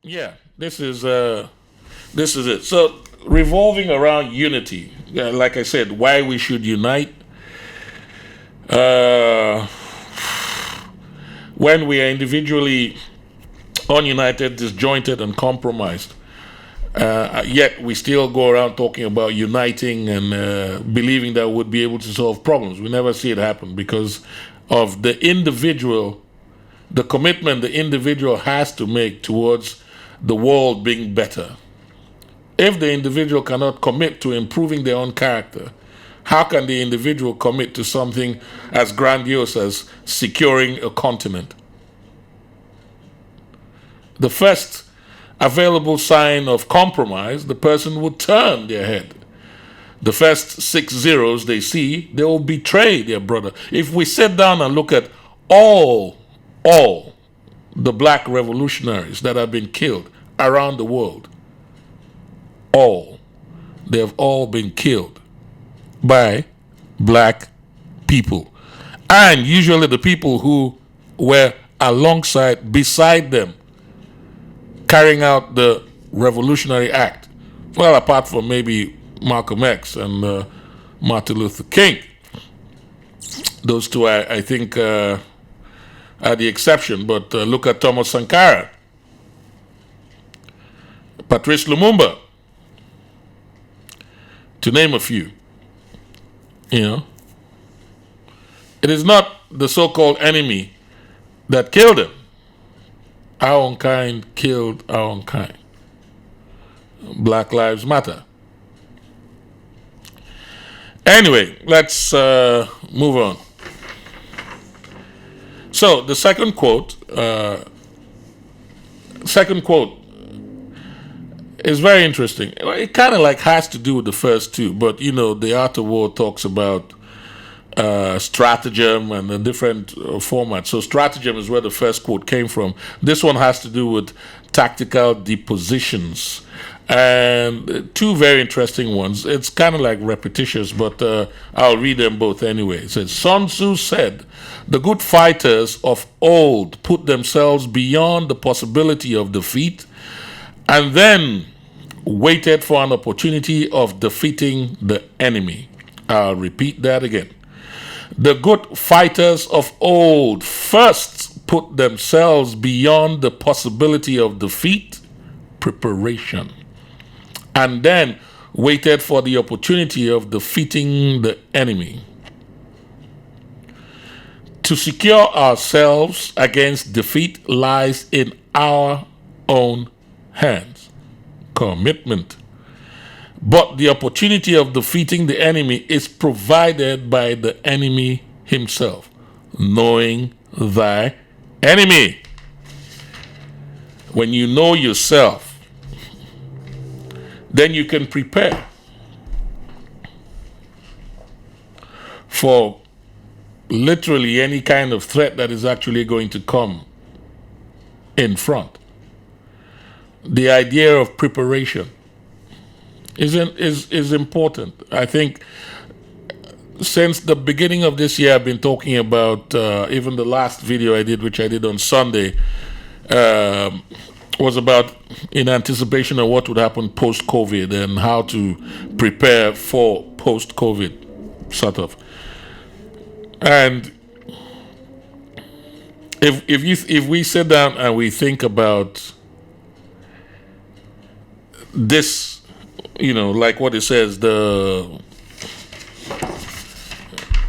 Yeah, this is it. So revolving around unity, like I said, why we should unite. Uh, when we are individually ununited, disjointed, and compromised, yet we still go around talking about uniting and believing that we'd be able to solve problems. We never see it happen because of the individual, the commitment the individual has to make towards the world being better. If the individual cannot commit to improving their own character, how can the individual commit to something as grandiose as securing a continent? The first available sign of compromise, the person would turn their head. The first 6 zeros they see, they will betray their brother. If we sit down and look at all the black revolutionaries that have been killed around the world, they have all been killed by black people. And usually the people who were alongside, beside them, carrying out the revolutionary act. Well, apart from maybe Malcolm X and Martin Luther King. Those two, I think, are the exception. But look at Thomas Sankara, Patrice Lumumba, to name a few. You know, it is not the so-called enemy that killed him. Our own kind killed our own kind. Black Lives Matter. Anyway, let's move on. So the second quote is very interesting. It kind of like has to do with the first two, but you know, the Art of War talks about stratagem and a different format. So stratagem is where the first quote came from. This one has to do with tactical depositions. And two very interesting ones. It's kind of like repetitious, but I'll read them both anyway. It says, Sun Tzu said, the good fighters of old put themselves beyond the possibility of defeat and then waited for an opportunity of defeating the enemy. I'll repeat that again. The good fighters of old first put themselves beyond the possibility of defeat, preparation, and then waited for the opportunity of defeating the enemy. To secure ourselves against defeat lies in our own hands. Commitment. But the opportunity of defeating the enemy is provided by the enemy himself. Knowing thy enemy. When you know yourself, then you can prepare for literally any kind of threat that is actually going to come in front. The idea of preparation is important. I think since the beginning of this year, I've been talking about, even the last video I did, which I did on Sunday, was about in anticipation of what would happen post-COVID and how to prepare for post-COVID, sort of. And if we sit down and we think about this, you know, like what it says, the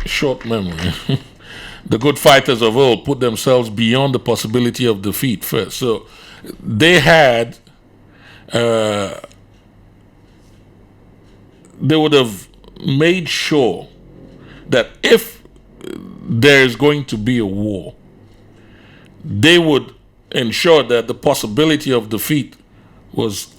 short memory. The good fighters of old put themselves beyond the possibility of defeat first. So they had, they would have made sure that if there is going to be a war, they would ensure that the possibility of defeat was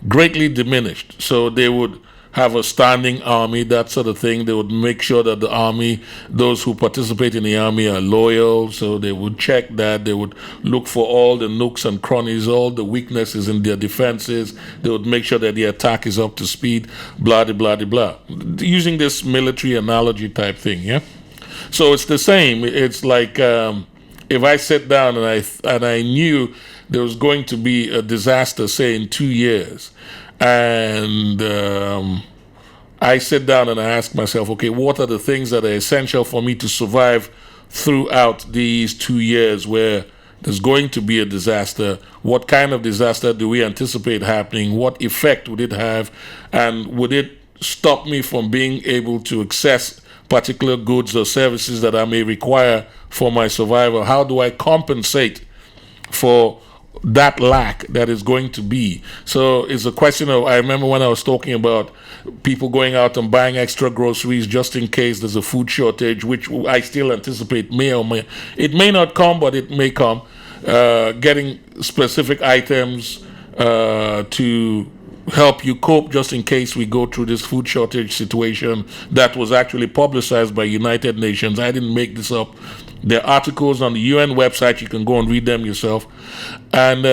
greatly diminished. So they would have a standing army, that sort of thing. They would make sure that the army, those who participate in the army are loyal. So they would check that. They would look for all the nooks and crannies, all the weaknesses in their defenses. They would make sure that the attack is up to speed, blah, blah, blah, blah. Using this military analogy type thing, yeah? So it's the same. It's like if I sit down and I knew there was going to be a disaster, say in 2 years, and I sit down and I ask myself, okay, what are the things that are essential for me to survive throughout these 2 years where there's going to be a disaster? What kind of disaster do we anticipate happening? What effect would it have? And would it stop me from being able to access particular goods or services that I may require for my survival? How do I compensate for that lack that is going to be? So it's a question of, I remember when I was talking about people going out and buying extra groceries just in case there's a food shortage, which I still anticipate it may not come, but it may come. Getting specific items to help you cope just in case we go through this food shortage situation that was actually publicized by United Nations. I didn't make this up. There are articles on the UN website. You can go and read them yourself. And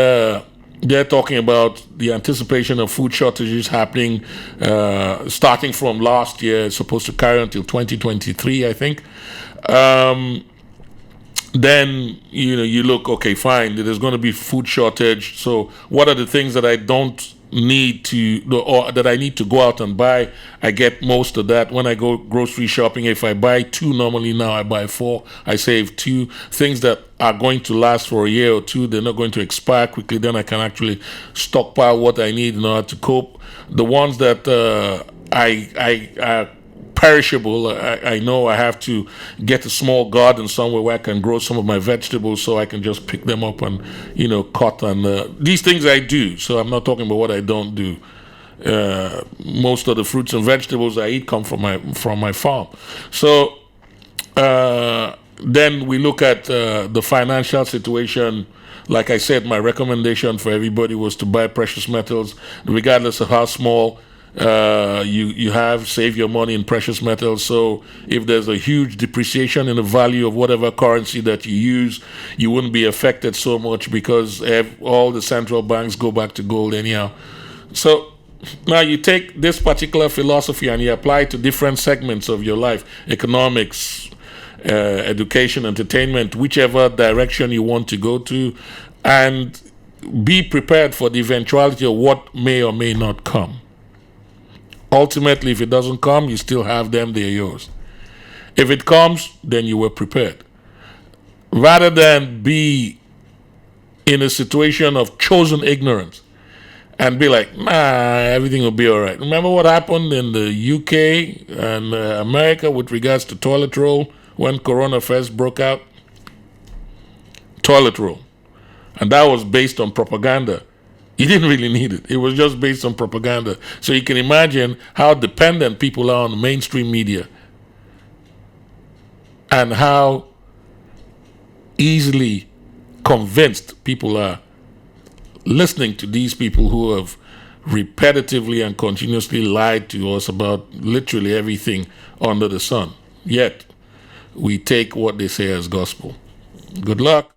they're talking about the anticipation of food shortages happening starting from last year. It's supposed to carry until 2023, I think. Then you look, okay, fine, there's going to be food shortage. So what are the things that I don't need to, or that I need to go out and buy? I get most of that when I go grocery shopping. If I buy 2, normally now I buy 4, I save 2 things that are going to last for a year or 2. They're not going to expire quickly. Then I can actually stockpile what I need in order to cope. The ones that I perishable, I know I have to get a small garden somewhere where I can grow some of my vegetables, so I can just pick them up and cut. And these things I do, so I'm not talking about what I don't do. Most of the fruits and vegetables I eat come from my farm. So then we look at the financial situation. Like I said, my recommendation for everybody was to buy precious metals, regardless of how small you have. Save your money in precious metals. So if there's a huge depreciation in the value of whatever currency that you use, you wouldn't be affected so much because all the central banks go back to gold anyhow. So now you take this particular philosophy and you apply it to different segments of your life: economics, education, entertainment, whichever direction you want to go to, and be prepared for the eventuality of what may or may not come. Ultimately, if it doesn't come, you still have them, they're yours. If it comes, then you were prepared. Rather than be in a situation of chosen ignorance and be like, nah, everything will be all right. Remember what happened in the UK and America with regards to toilet roll when Corona first broke out? Toilet roll. And that was based on propaganda. You didn't really need it. It was just based on propaganda. So you can imagine how dependent people are on the mainstream media and how easily convinced people are listening to these people who have repetitively and continuously lied to us about literally everything under the sun. Yet, we take what they say as gospel. Good luck.